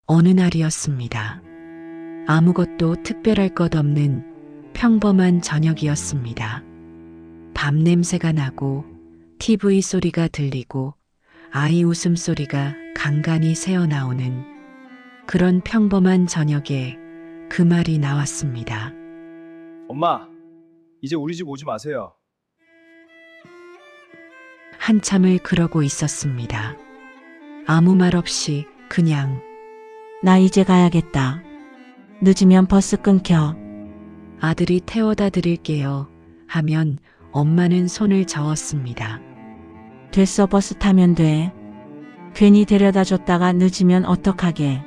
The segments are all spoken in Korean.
어느 날이었습니다. 아무것도 특별할 것 없는 평범한 저녁이었습니다. 밥 냄새가 나고 TV 소리가 들리고 아이 웃음소리가 간간히 새어나오는 그런 평범한 저녁에 그 말이 나왔습니다. 엄마, 이제 우리 집 오지 마세요. 한참을 그러고 있었습니다. 아무 말 없이 그냥 나 이제 가야겠다. 늦으면 버스 끊겨. 아들이 태워다 드릴게요 하면 엄마는 손을 저었습니다. 됐어, 버스 타면 돼. 괜히 데려다 줬다가 늦으면 어떡하게.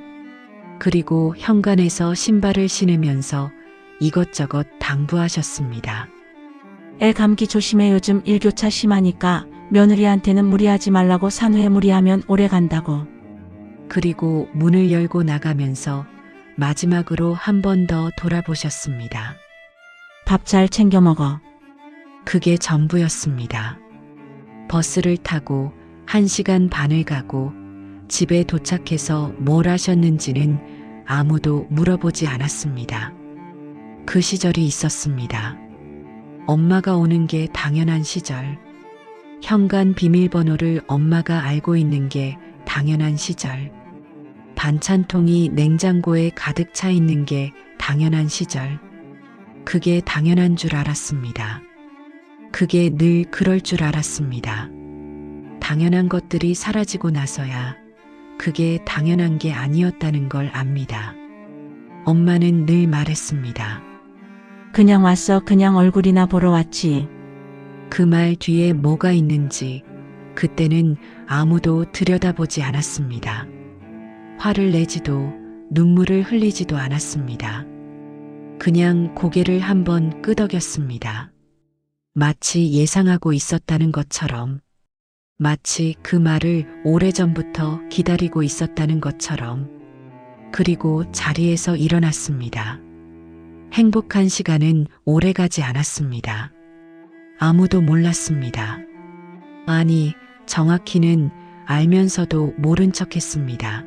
그리고 현관에서 신발을 신으면서 이것저것 당부하셨습니다. 애 감기 조심해. 요즘 일교차 심하니까 며느리한테는 무리하지 말라고. 산후에 무리하면 오래 간다고. 그리고 문을 열고 나가면서 마지막으로 한 번 더 돌아보셨습니다. 밥 잘 챙겨 먹어. 그게 전부였습니다. 버스를 타고 1시간 반을 가고 집에 도착해서 뭘 하셨는지는 아무도 물어보지 않았습니다. 그 시절이 있었습니다. 엄마가 오는 게 당연한 시절. 현관 비밀번호를 엄마가 알고 있는 게 당연한 시절. 반찬통이 냉장고에 가득 차 있는 게 당연한 시절. 그게 당연한 줄 알았습니다. 그게 늘 그럴 줄 알았습니다. 당연한 것들이 사라지고 나서야 그게 당연한 게 아니었다는 걸 압니다. 엄마는 늘 말했습니다. 그냥 왔어. 그냥 얼굴이나 보러 왔지. 그 말 뒤에 뭐가 있는지 그때는 아무도 들여다보지 않았습니다. 화를 내지도 눈물을 흘리지도 않았습니다. 그냥 고개를 한번 끄덕였습니다. 마치 예상하고 있었다는 것처럼, 마치 그 말을 오래전부터 기다리고 있었다는 것처럼, 그리고 자리에서 일어났습니다. 행복한 시간은 오래가지 않았습니다. 아무도 몰랐습니다. 아니, 정확히는 알면서도 모른 척 했습니다.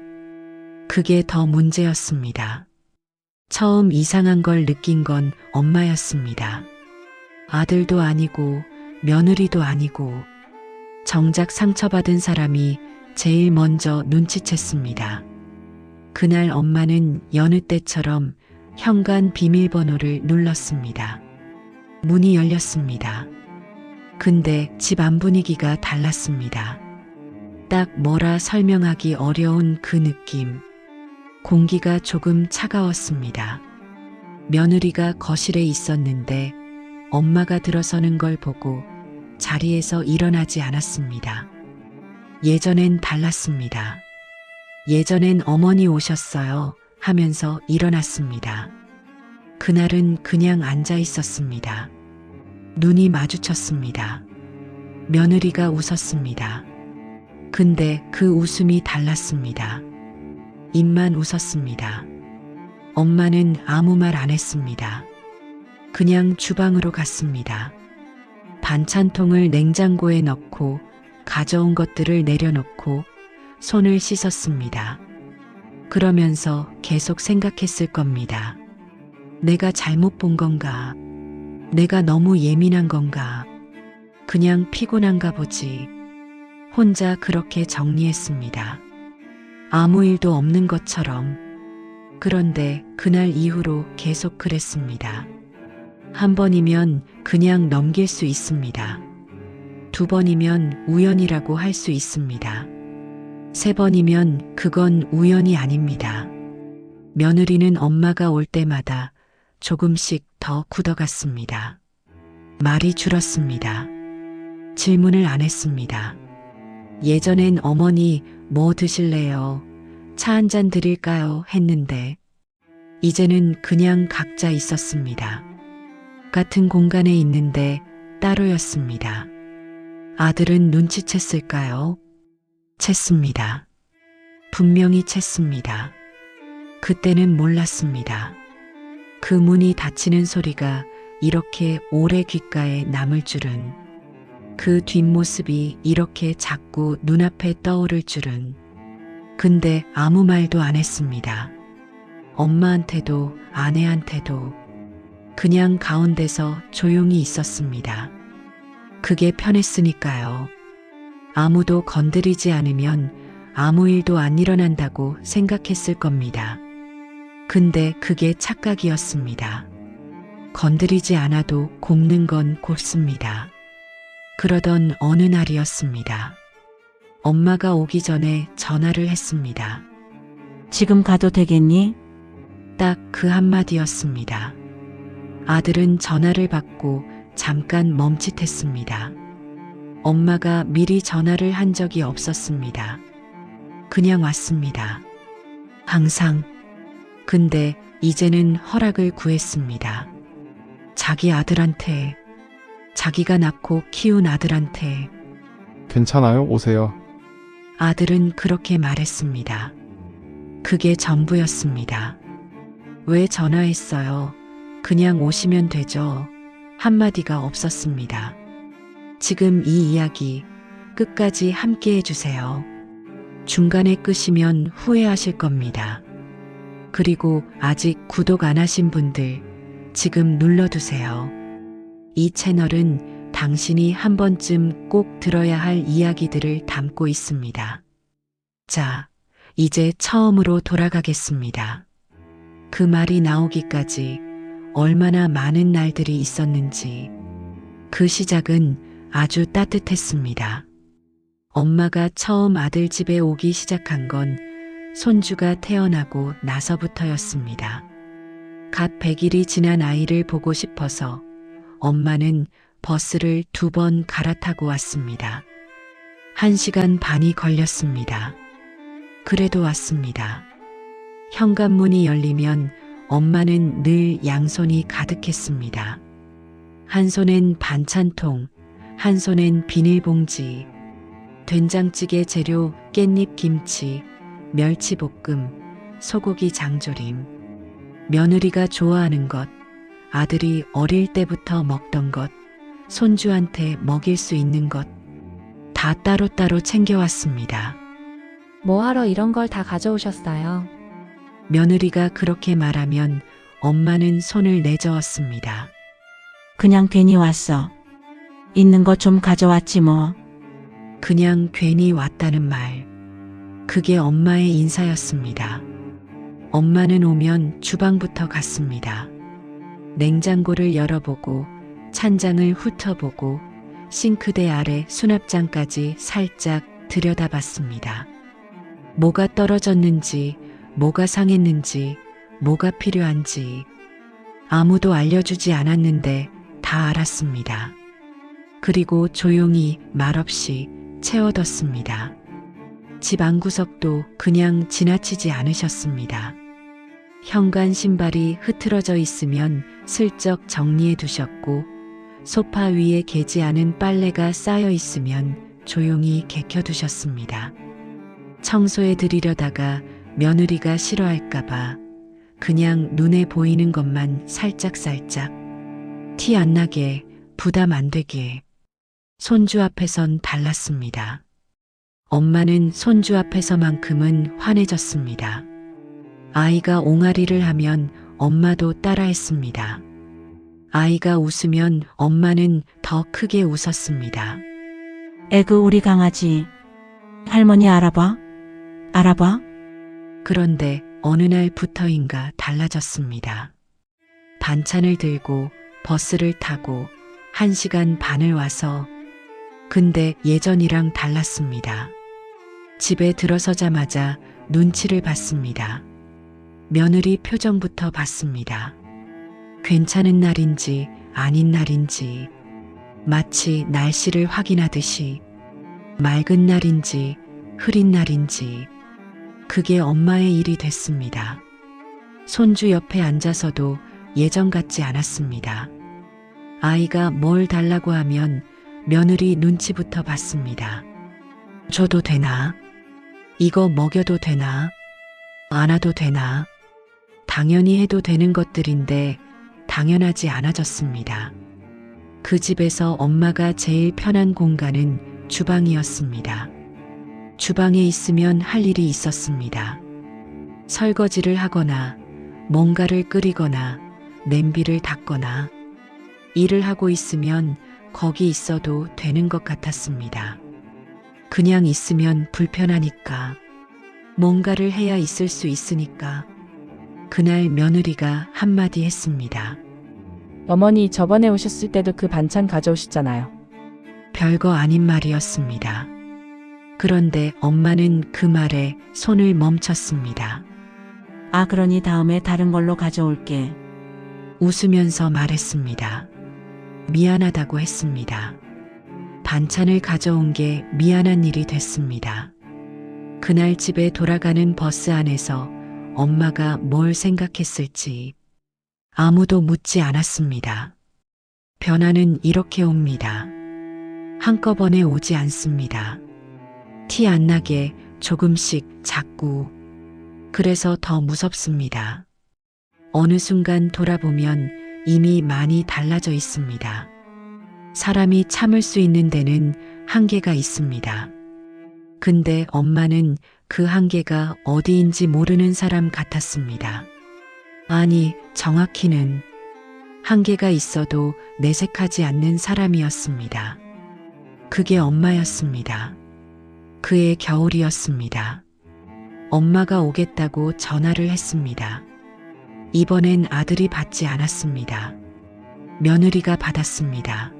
그게 더 문제였습니다. 처음 이상한 걸 느낀 건 엄마였습니다. 아들도 아니고 며느리도 아니고 정작 상처받은 사람이 제일 먼저 눈치챘습니다. 그날 엄마는 여느 때처럼 현관 비밀번호를 눌렀습니다. 문이 열렸습니다. 근데 집 안 분위기가 달랐습니다. 딱 뭐라 설명하기 어려운 그 느낌. 공기가 조금 차가웠습니다. 며느리가 거실에 있었는데 엄마가 들어서는 걸 보고 자리에서 일어나지 않았습니다. 예전엔 달랐습니다. 예전엔 어머니 오셨어요 하면서 일어났습니다. 그날은 그냥 앉아 있었습니다. 눈이 마주쳤습니다. 며느리가 웃었습니다. 근데 그 웃음이 달랐습니다. 입만 웃었습니다. 엄마는 아무 말 안 했습니다. 그냥 주방으로 갔습니다. 반찬통을 냉장고에 넣고 가져온 것들을 내려놓고 손을 씻었습니다. 그러면서 계속 생각했을 겁니다. 내가 잘못 본 건가? 내가 너무 예민한 건가? 그냥 피곤한가 보지. 혼자 그렇게 정리했습니다. 아무 일도 없는 것처럼. 그런데 그날 이후로 계속 그랬습니다. 한 번이면 그냥 넘길 수 있습니다. 두 번이면 우연이라고 할 수 있습니다. 세 번이면 그건 우연이 아닙니다. 며느리는 엄마가 올 때마다 조금씩 더 굳어갔습니다. 말이 줄었습니다. 질문을 안 했습니다. 예전엔 어머니 뭐 드실래요? 차 한 잔 드릴까요? 했는데 이제는 그냥 각자 있었습니다. 같은 공간에 있는데 따로였습니다. 아들은 눈치챘을까요? 챘습니다. 분명히 챘습니다. 그때는 몰랐습니다. 그 문이 닫히는 소리가 이렇게 오래 귓가에 남을 줄은, 그 뒷모습이 이렇게 자꾸 눈앞에 떠오를 줄은, 근데 아무 말도 안 했습니다. 엄마한테도 아내한테도 그냥 가운데서 조용히 있었습니다. 그게 편했으니까요. 아무도 건드리지 않으면 아무 일도 안 일어난다고 생각했을 겁니다. 근데 그게 착각이었습니다. 건드리지 않아도 곱는 건 곱습니다. 그러던 어느 날이었습니다. 엄마가 오기 전에 전화를 했습니다. 지금 가도 되겠니? 딱 그 한마디였습니다. 아들은 전화를 받고 잠깐 멈칫했습니다. 엄마가 미리 전화를 한 적이 없었습니다. 그냥 왔습니다. 항상. 근데 이제는 허락을 구했습니다. 자기 아들한테, 자기가 낳고 키운 아들한테. 괜찮아요. 오세요. 아들은 그렇게 말했습니다. 그게 전부였습니다. 왜 전화했어요? 그냥 오시면 되죠. 한마디가 없었습니다. 지금 이 이야기 끝까지 함께 해주세요. 중간에 끄시면 후회하실 겁니다. 그리고 아직 구독 안 하신 분들 지금 눌러두세요. 이 채널은 당신이 한 번쯤 꼭 들어야 할 이야기들을 담고 있습니다. 자, 이제 처음으로 돌아가겠습니다. 그 말이 나오기까지 얼마나 많은 날들이 있었는지. 그 시작은 아주 따뜻했습니다. 엄마가 처음 아들 집에 오기 시작한 건 손주가 태어나고 나서부터였습니다. 갓 100일이 지난 아이를 보고 싶어서 엄마는 버스를 2번 갈아타고 왔습니다. 1시간 반이 걸렸습니다. 그래도 왔습니다. 현관문이 열리면 엄마는 늘 양손이 가득했습니다. 한 손엔 반찬통, 한 손엔 비닐봉지, 된장찌개 재료 깻잎 김치, 멸치볶음, 소고기 장조림, 며느리가 좋아하는 것, 아들이 어릴 때부터 먹던 것, 손주한테 먹일 수 있는 것, 다 따로따로 챙겨왔습니다. 뭐하러 이런 걸 다 가져오셨어요? 며느리가 그렇게 말하면 엄마는 손을 내저었습니다. 그냥 괜히 왔어. 있는 거 좀 가져왔지 뭐. 그냥 괜히 왔다는 말. 그게 엄마의 인사였습니다. 엄마는 오면 주방부터 갔습니다. 냉장고를 열어보고 찬장을 훑어보고 싱크대 아래 수납장까지 살짝 들여다봤습니다. 뭐가 떨어졌는지, 뭐가 상했는지, 뭐가 필요한지 아무도 알려주지 않았는데 다 알았습니다. 그리고 조용히 말없이 채워뒀습니다. 집 안구석도 그냥 지나치지 않으셨습니다. 현관 신발이 흐트러져 있으면 슬쩍 정리해 두셨고 소파 위에 개지 않은 빨래가 쌓여 있으면 조용히 개켜두셨습니다. 청소해 드리려다가 며느리가 싫어할까봐 그냥 눈에 보이는 것만 살짝살짝 티 안 나게 부담 안 되게 손주 앞에선 달랐습니다. 엄마는 손주 앞에서만큼은 환해졌습니다. 아이가 옹알이를 하면 엄마도 따라했습니다. 아이가 웃으면 엄마는 더 크게 웃었습니다. 에그 우리 강아지. 할머니 알아봐? 알아봐? 그런데 어느 날부터인가 달라졌습니다. 반찬을 들고 버스를 타고 1시간 반을 와서 근데 예전이랑 달랐습니다. 집에 들어서자마자 눈치를 봤습니다. 며느리 표정부터 봤습니다. 괜찮은 날인지 아닌 날인지 마치 날씨를 확인하듯이 맑은 날인지 흐린 날인지 그게 엄마의 일이 됐습니다. 손주 옆에 앉아서도 예전 같지 않았습니다. 아이가 뭘 달라고 하면 며느리 눈치부터 봤습니다. 줘도 되나? 이거 먹여도 되나? 안아도 되나? 당연히 해도 되는 것들인데 당연하지 않아졌습니다. 그 집에서 엄마가 제일 편한 공간은 주방이었습니다. 주방에 있으면 할 일이 있었습니다. 설거지를 하거나 뭔가를 끓이거나 냄비를 닦거나 일을 하고 있으면 거기 있어도 되는 것 같았습니다. 그냥 있으면 불편하니까 뭔가를 해야 있을 수 있으니까 그날 며느리가 한마디 했습니다. 어머니 저번에 오셨을 때도 그 반찬 가져오셨잖아요. 별거 아닌 말이었습니다. 그런데 엄마는 그 말에 손을 멈췄습니다. 아, 그러니 다음에 다른 걸로 가져올게. 웃으면서 말했습니다. 미안하다고 했습니다. 반찬을 가져온 게 미안한 일이 됐습니다. 그날 집에 돌아가는 버스 안에서 엄마가 뭘 생각했을지 아무도 묻지 않았습니다. 변화는 이렇게 옵니다. 한꺼번에 오지 않습니다. 티 안 나게 조금씩 자꾸. 그래서 더 무섭습니다. 어느 순간 돌아보면 이미 많이 달라져 있습니다. 사람이 참을 수 있는 데는 한계가 있습니다. 근데 엄마는 그 한계가 어디인지 모르는 사람 같았습니다. 아니, 정확히는 한계가 있어도 내색하지 않는 사람이었습니다. 그게 엄마였습니다. 그의 겨울이었습니다. 엄마가 오겠다고 전화를 했습니다. 이번엔 아들이 받지 않았습니다. 며느리가 받았습니다.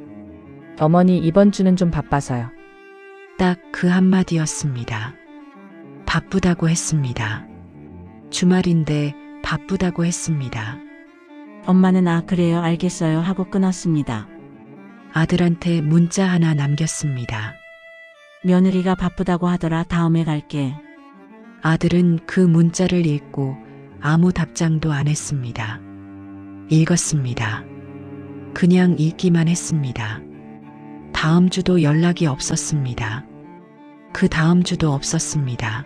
어머니 이번 주는 좀 바빠서요. 딱 그 한마디였습니다. 바쁘다고 했습니다. 주말인데 바쁘다고 했습니다. 엄마는 아, 그래요, 알겠어요 하고 끊었습니다. 아들한테 문자 하나 남겼습니다. 며느리가 바쁘다고 하더라, 다음에 갈게. 아들은 그 문자를 읽고 아무 답장도 안 했습니다. 읽었습니다. 그냥 읽기만 했습니다. 다음 주도 연락이 없었습니다. 그 다음 주도 없었습니다.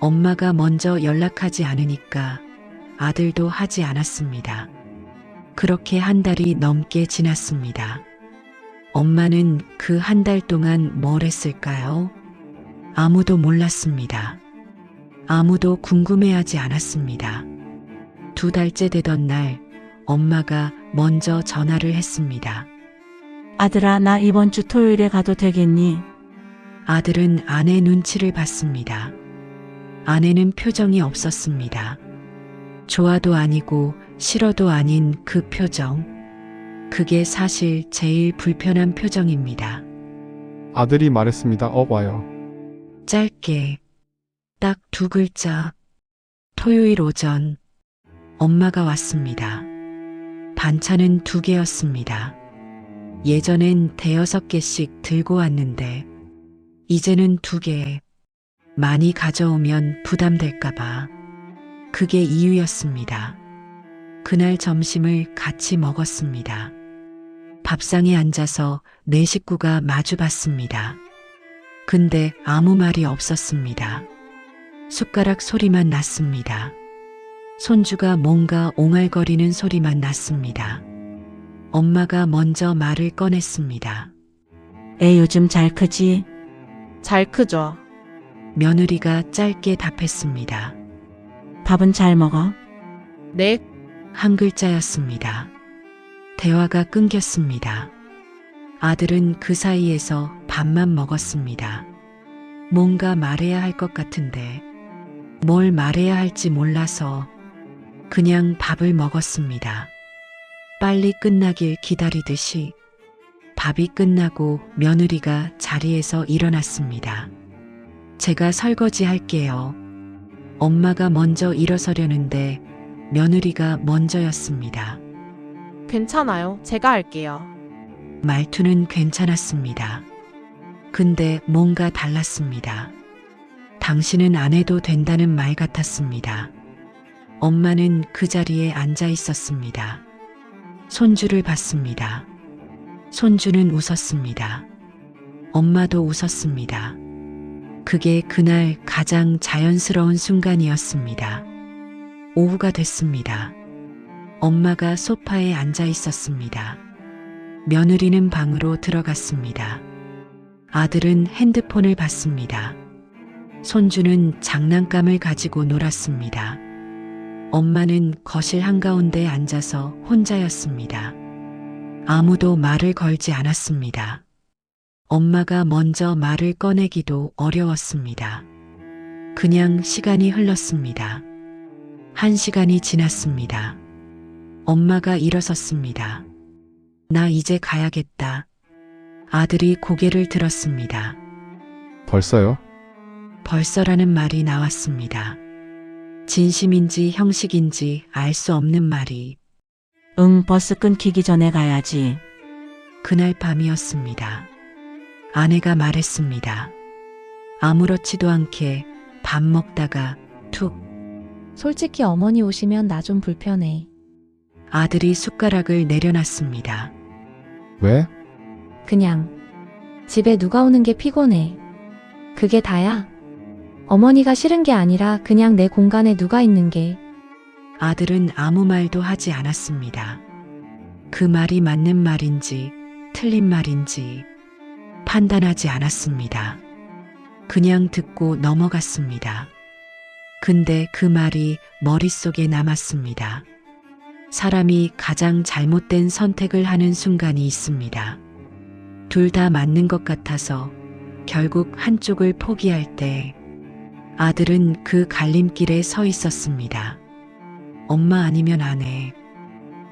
엄마가 먼저 연락하지 않으니까 아들도 하지 않았습니다. 그렇게 한 달이 넘게 지났습니다. 엄마는 그 한 달 동안 뭘 했을까요? 아무도 몰랐습니다. 아무도 궁금해하지 않았습니다. 2달째 되던 날 엄마가 먼저 전화를 했습니다. 아들아, 나 이번 주 토요일에 가도 되겠니? 아들은 아내 눈치를 봤습니다. 아내는 표정이 없었습니다. 좋아도 아니고 싫어도 아닌 그 표정. 그게 사실 제일 불편한 표정입니다. 아들이 말했습니다. 와요. 짧게 딱 2글자. 토요일 오전 엄마가 왔습니다. 반찬은 2개였습니다. 예전엔 5-6개씩 들고 왔는데 이제는 2개. 많이 가져오면 부담될까봐. 그게 이유였습니다. 그날 점심을 같이 먹었습니다. 밥상에 앉아서 4식구가 마주 봤습니다. 근데 아무 말이 없었습니다. 숟가락 소리만 났습니다. 손주가 뭔가 옹알거리는 소리만 났습니다. 엄마가 먼저 말을 꺼냈습니다. 애 요즘 잘 크지? 잘 크죠? 며느리가 짧게 답했습니다. 밥은 잘 먹어? 네, 한 글자였습니다. 대화가 끊겼습니다. 아들은 그 사이에서 밥만 먹었습니다. 뭔가 말해야 할 것 같은데 뭘 말해야 할지 몰라서 그냥 밥을 먹었습니다. 빨리 끝나길 기다리듯이. 밥이 끝나고 며느리가 자리에서 일어났습니다. 제가 설거지 할게요. 엄마가 먼저 일어서려는데 며느리가 먼저였습니다. 괜찮아요. 제가 할게요. 말투는 괜찮았습니다. 근데 뭔가 달랐습니다. 당신은 안 해도 된다는 말 같았습니다. 엄마는 그 자리에 앉아 있었습니다. 손주를 봤습니다. 손주는 웃었습니다. 엄마도 웃었습니다. 그게 그날 가장 자연스러운 순간이었습니다. 오후가 됐습니다. 엄마가 소파에 앉아 있었습니다. 며느리는 방으로 들어갔습니다. 아들은 핸드폰을 봤습니다. 손주는 장난감을 가지고 놀았습니다. 엄마는 거실 한가운데 앉아서 혼자였습니다. 아무도 말을 걸지 않았습니다. 엄마가 먼저 말을 꺼내기도 어려웠습니다. 그냥 시간이 흘렀습니다. 1시간이 지났습니다. 엄마가 일어섰습니다. 나 이제 가야겠다. 아들이 고개를 들었습니다. 벌써요? 벌써라는 말이 나왔습니다. 진심인지 형식인지 알 수 없는 말이. 응, 버스 끊기기 전에 가야지. 그날 밤이었습니다. 아내가 말했습니다. 아무렇지도 않게 밥 먹다가 툭. 솔직히 어머니 오시면 나 좀 불편해. 아들이 숟가락을 내려놨습니다. 왜? 그냥 집에 누가 오는 게 피곤해. 그게 다야. 어머니가 싫은 게 아니라 그냥 내 공간에 누가 있는 게. 아들은 아무 말도 하지 않았습니다. 그 말이 맞는 말인지 틀린 말인지 판단하지 않았습니다. 그냥 듣고 넘어갔습니다. 근데 그 말이 머릿속에 남았습니다. 사람이 가장 잘못된 선택을 하는 순간이 있습니다. 둘 다 맞는 것 같아서 결국 한쪽을 포기할 때 아들은 그 갈림길에 서 있었습니다. 엄마 아니면 아내.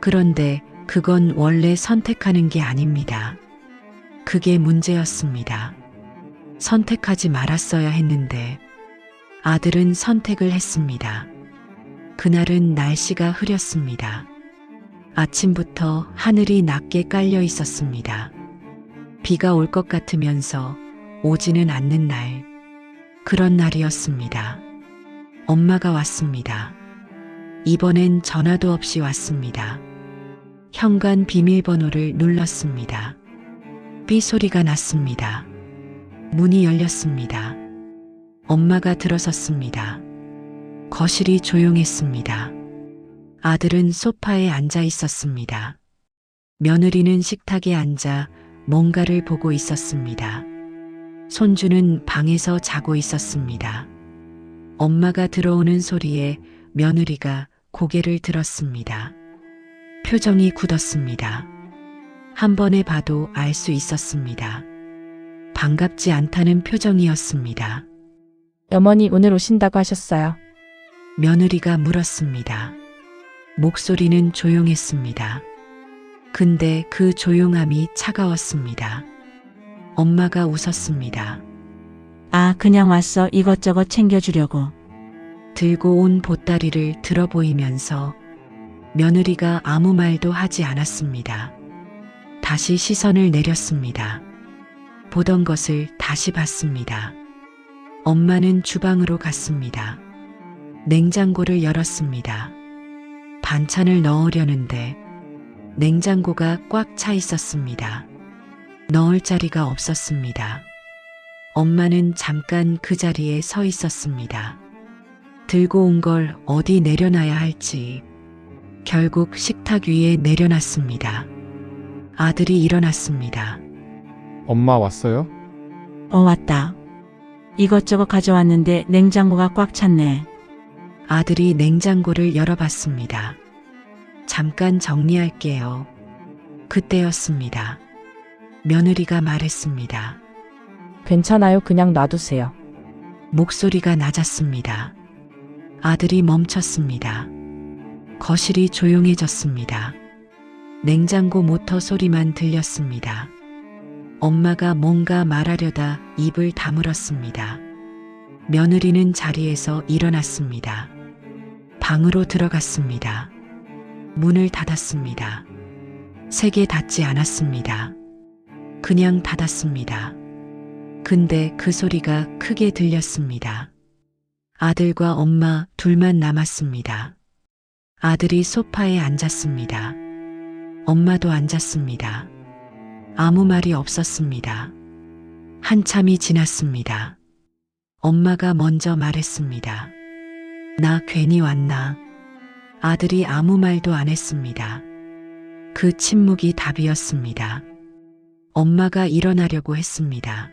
그런데 그건 원래 선택하는 게 아닙니다. 그게 문제였습니다. 선택하지 말았어야 했는데 아들은 선택을 했습니다. 그날은 날씨가 흐렸습니다. 아침부터 하늘이 낮게 깔려 있었습니다. 비가 올 것 같으면서 오지는 않는 날. 그런 날이었습니다. 엄마가 왔습니다. 이번엔 전화도 없이 왔습니다. 현관 비밀번호를 눌렀습니다. 삐 소리가 났습니다. 문이 열렸습니다. 엄마가 들어섰습니다. 거실이 조용했습니다. 아들은 소파에 앉아 있었습니다. 며느리는 식탁에 앉아 뭔가를 보고 있었습니다. 손주는 방에서 자고 있었습니다. 엄마가 들어오는 소리에 며느리가 고개를 들었습니다. 표정이 굳었습니다. 한 번에 봐도 알 수 있었습니다. 반갑지 않다는 표정이었습니다. 어머니 오늘 오신다고 하셨어요. 며느리가 물었습니다. 목소리는 조용했습니다. 근데 그 조용함이 차가웠습니다. 엄마가 웃었습니다. 아, 그냥 왔어. 이것저것 챙겨주려고. 들고 온 보따리를 들어 보이면서 며느리가 아무 말도 하지 않았습니다. 다시 시선을 내렸습니다. 보던 것을 다시 봤습니다. 엄마는 주방으로 갔습니다. 냉장고를 열었습니다. 반찬을 넣으려는데 냉장고가 꽉 차 있었습니다. 넣을 자리가 없었습니다. 엄마는 잠깐 그 자리에 서 있었습니다. 들고 온 걸 어디 내려놔야 할지 결국 식탁 위에 내려놨습니다. 아들이 일어났습니다. 엄마 왔어요? 왔다. 이것저것 가져왔는데 냉장고가 꽉 찼네. 아들이 냉장고를 열어봤습니다. 잠깐 정리할게요. 그때였습니다. 며느리가 말했습니다. 괜찮아요. 그냥 놔두세요. 목소리가 낮았습니다. 아들이 멈췄습니다. 거실이 조용해졌습니다. 냉장고 모터 소리만 들렸습니다. 엄마가 뭔가 말하려다 입을 다물었습니다. 며느리는 자리에서 일어났습니다. 방으로 들어갔습니다. 문을 닫았습니다. 세게 닫지 않았습니다. 그냥 닫았습니다. 근데 그 소리가 크게 들렸습니다. 아들과 엄마 둘만 남았습니다. 아들이 소파에 앉았습니다. 엄마도 앉았습니다. 아무 말이 없었습니다. 한참이 지났습니다. 엄마가 먼저 말했습니다. 나 괜히 왔나? 아들이 아무 말도 안 했습니다. 그 침묵이 답이었습니다. 엄마가 일어나려고 했습니다.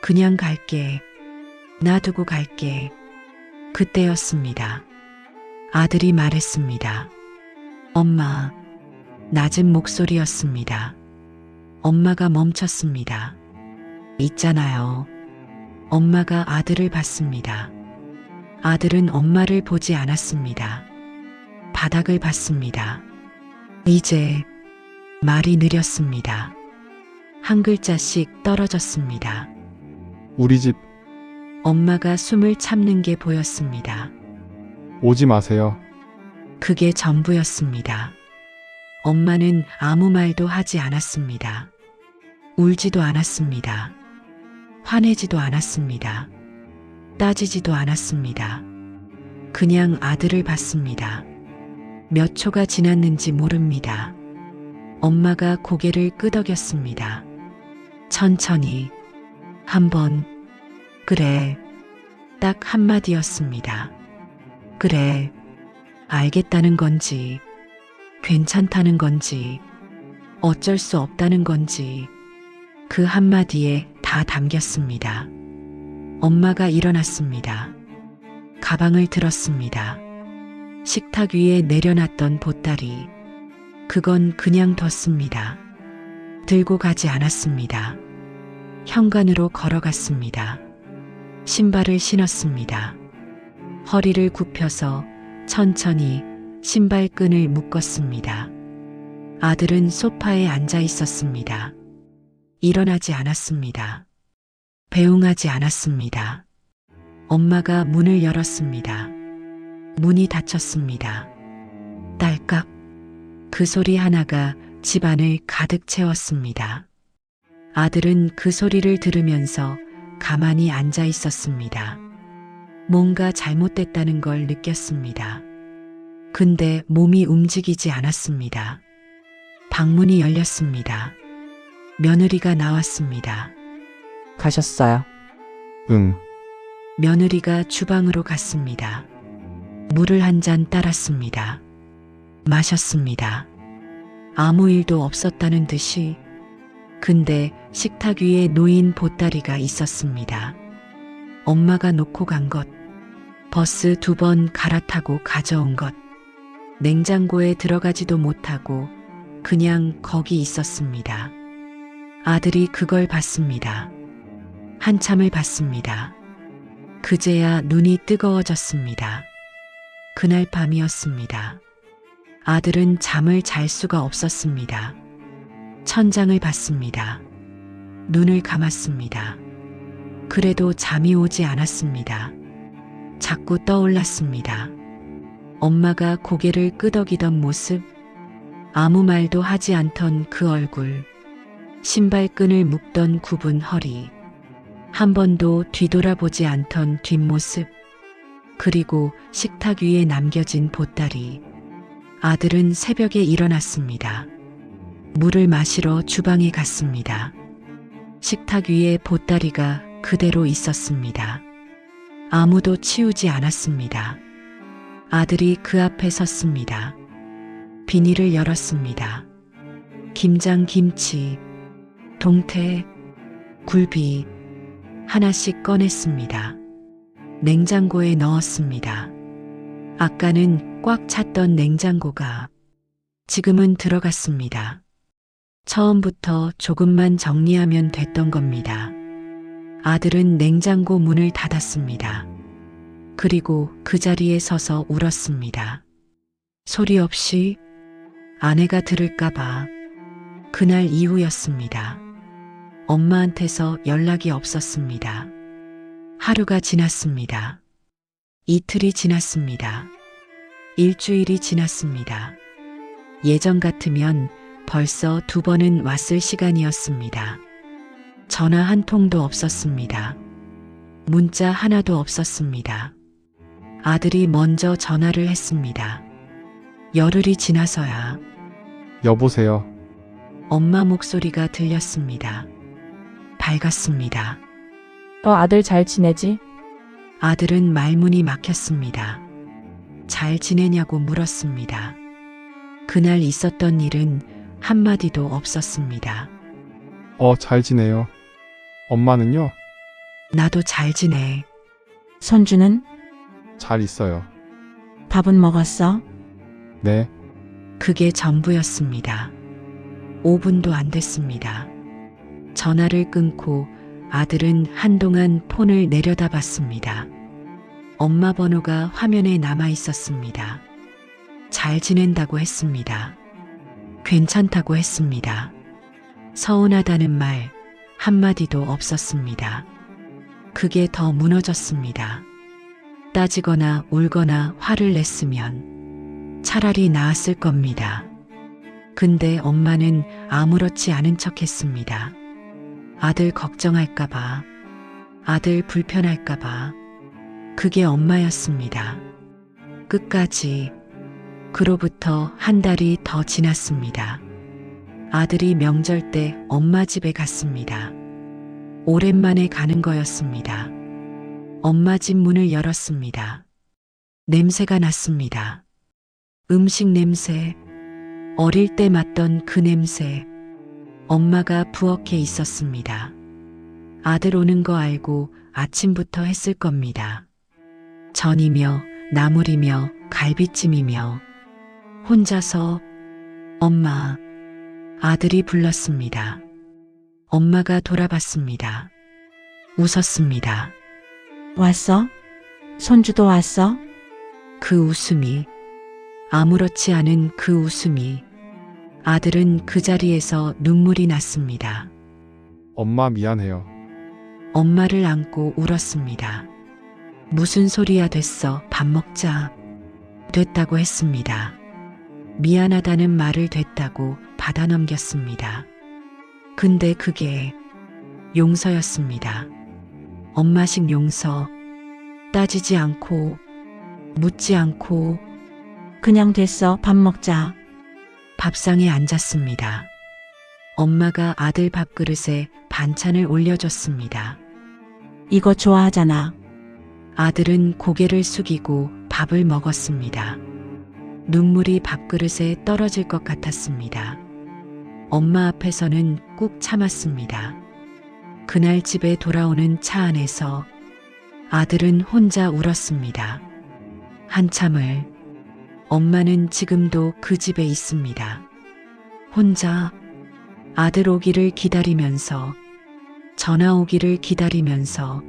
그냥 갈게. 놔두고 갈게. 그때였습니다. 아들이 말했습니다. 엄마. 낮은 목소리였습니다. 엄마가 멈췄습니다. 있잖아요. 엄마가 아들을 봤습니다. 아들은 엄마를 보지 않았습니다. 바닥을 봤습니다. 이제 말이 느렸습니다. 한 글자씩 떨어졌습니다. 우리 집 엄마가 숨을 참는 게 보였습니다. 오지 마세요. 그게 전부였습니다. 엄마는 아무 말도 하지 않았습니다. 울지도 않았습니다. 화내지도 않았습니다. 따지지도 않았습니다. 그냥 아들을 봤습니다. 몇 초가 지났는지 모릅니다. 엄마가 고개를 끄덕였습니다. 천천히. 한 번. 그래. 딱 한마디였습니다. 그래. 알겠다는 건지, 괜찮다는 건지, 어쩔 수 없다는 건지, 그 한마디에 다 담겼습니다. 엄마가 일어났습니다. 가방을 들었습니다. 식탁 위에 내려놨던 보따리. 그건 그냥 뒀습니다. 들고 가지 않았습니다. 현관으로 걸어갔습니다. 신발을 신었습니다. 허리를 굽혀서 천천히 신발끈을 묶었습니다. 아들은 소파에 앉아 있었습니다. 일어나지 않았습니다. 배웅하지 않았습니다. 엄마가 문을 열었습니다. 문이 닫혔습니다. 딸깍. 그 소리 하나가 집안을 가득 채웠습니다. 아들은 그 소리를 들으면서 가만히 앉아 있었습니다. 뭔가 잘못됐다는 걸 느꼈습니다. 근데 몸이 움직이지 않았습니다. 방문이 열렸습니다. 며느리가 나왔습니다. 가셨어요. 응. 며느리가 주방으로 갔습니다. 물을 한 잔 따랐습니다. 마셨습니다. 아무 일도 없었다는 듯이. 근데 식탁 위에 놓인 보따리가 있었습니다. 엄마가 놓고 간 것. 버스 2번 갈아타고 가져온 것. 냉장고에 들어가지도 못하고 그냥 거기 있었습니다. 아들이 그걸 봤습니다. 한참을 봤습니다. 그제야 눈이 뜨거워졌습니다. 그날 밤이었습니다. 아들은 잠을 잘 수가 없었습니다. 천장을 봤습니다. 눈을 감았습니다. 그래도 잠이 오지 않았습니다. 자꾸 떠올랐습니다. 엄마가 고개를 끄덕이던 모습, 아무 말도 하지 않던 그 얼굴, 신발끈을 묶던 굽은 허리, 한 번도 뒤돌아보지 않던 뒷모습, 그리고 식탁 위에 남겨진 보따리. 아들은 새벽에 일어났습니다. 물을 마시러 주방에 갔습니다. 식탁 위에 보따리가 그대로 있었습니다. 아무도 치우지 않았습니다. 아들이 그 앞에 섰습니다. 비닐을 열었습니다. 김장 김치, 동태, 굴비 하나씩 꺼냈습니다. 냉장고에 넣었습니다. 아까는 꽉 찼던 냉장고가 지금은 들어갔습니다. 처음부터 조금만 정리하면 됐던 겁니다. 아들은 냉장고 문을 닫았습니다. 그리고 그 자리에 서서 울었습니다. 소리 없이. 아내가 들을까봐. 그날 이후였습니다. 엄마한테서 연락이 없었습니다. 하루가 지났습니다. 이틀이 지났습니다. 일주일이 지났습니다. 예전 같으면 벌써 2번은 왔을 시간이었습니다. 전화 한 통도 없었습니다. 문자 하나도 없었습니다. 아들이 먼저 전화를 했습니다. 열흘이 지나서야 여보세요. 엄마 목소리가 들렸습니다. 밝았습니다. 아들 잘 지내지? 아들은 말문이 막혔습니다. 잘 지내냐고 물었습니다. 그날 있었던 일은 한마디도 없었습니다. 잘 지내요. 엄마는요? 나도 잘 지내. 손주는? 잘 있어요. 밥은 먹었어? 네, 그게 전부였습니다. 5분도 안 됐습니다. 전화를 끊고 아들은 한동안 폰을 내려다봤습니다. 엄마 번호가 화면에 남아 있었습니다. 잘 지낸다고 했습니다. 괜찮다고 했습니다. 서운하다는 말 한마디도 없었습니다. 그게 더 무너졌습니다. 따지거나 울거나 화를 냈으면 차라리 나았을 겁니다. 근데 엄마는 아무렇지 않은 척 했습니다. 아들 걱정할까봐, 아들 불편할까봐. 그게 엄마였습니다. 끝까지. 그로부터 한 달이 더 지났습니다. 아들이 명절 때 엄마 집에 갔습니다. 오랜만에 가는 거였습니다. 엄마 집 문을 열었습니다. 냄새가 났습니다. 음식 냄새, 어릴 때 맡던 그 냄새. 엄마가 부엌에 있었습니다. 아들 오는 거 알고 아침부터 했을 겁니다. 전이며 나물이며 갈비찜이며 혼자서 엄마, 아들이 불렀습니다. 엄마가 돌아봤습니다. 웃었습니다. 왔어? 손주도 왔어? 그 웃음이, 아무렇지 않은 그 웃음이. 아들은 그 자리에서 눈물이 났습니다. 엄마 미안해요. 엄마를 안고 울었습니다. 무슨 소리야 됐어, 밥 먹자. 됐다고 했습니다. 미안하다는 말을 됐다고 받아 넘겼습니다. 근데 그게 용서였습니다. 엄마식 용서. 따지지 않고, 묻지 않고. 그냥 됐어. 밥 먹자. 밥상에 앉았습니다. 엄마가 아들 밥그릇에 반찬을 올려줬습니다. 이거 좋아하잖아. 아들은 고개를 숙이고 밥을 먹었습니다. 눈물이 밥그릇에 떨어질 것 같았습니다. 엄마 앞에서는 꾹 참았습니다. 그날 집에 돌아오는 차 안에서 아들은 혼자 울었습니다. 한참을. 엄마는 지금도 그 집에 있습니다. 혼자. 아들 오기를 기다리면서, 전화 오기를 기다리면서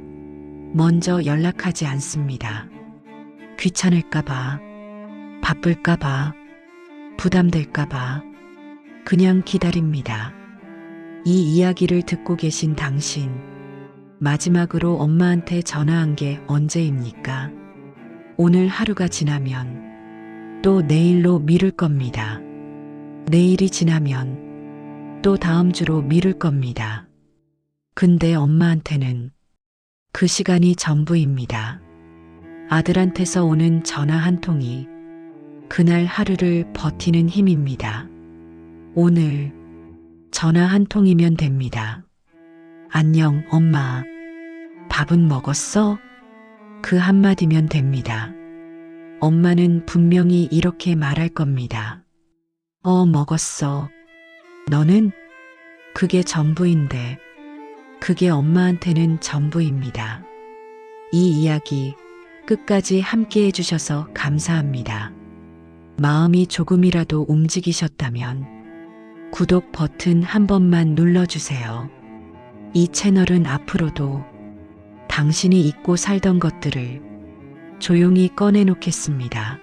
먼저 연락하지 않습니다. 귀찮을까봐, 바쁠까봐, 부담될까봐 그냥 기다립니다. 이 이야기를 듣고 계신 당신, 마지막으로 엄마한테 전화한 게 언제입니까? 오늘 하루가 지나면 또 내일로 미룰 겁니다. 내일이 지나면 또 다음 주로 미룰 겁니다. 근데 엄마한테는 그 시간이 전부입니다. 아들한테서 오는 전화 한 통이 그날 하루를 버티는 힘입니다. 오늘 전화 한 통이면 됩니다. 안녕, 엄마. 밥은 먹었어? 그 한마디면 됩니다. 엄마는 분명히 이렇게 말할 겁니다. 먹었어. 너는? 그게 전부인데, 그게 엄마한테는 전부입니다. 이 이야기 끝까지 함께 해주셔서 감사합니다. 마음이 조금이라도 움직이셨다면 구독 버튼 한 번만 눌러주세요. 이 채널은 앞으로도 당신이 잊고 살던 것들을 조용히 꺼내놓겠습니다.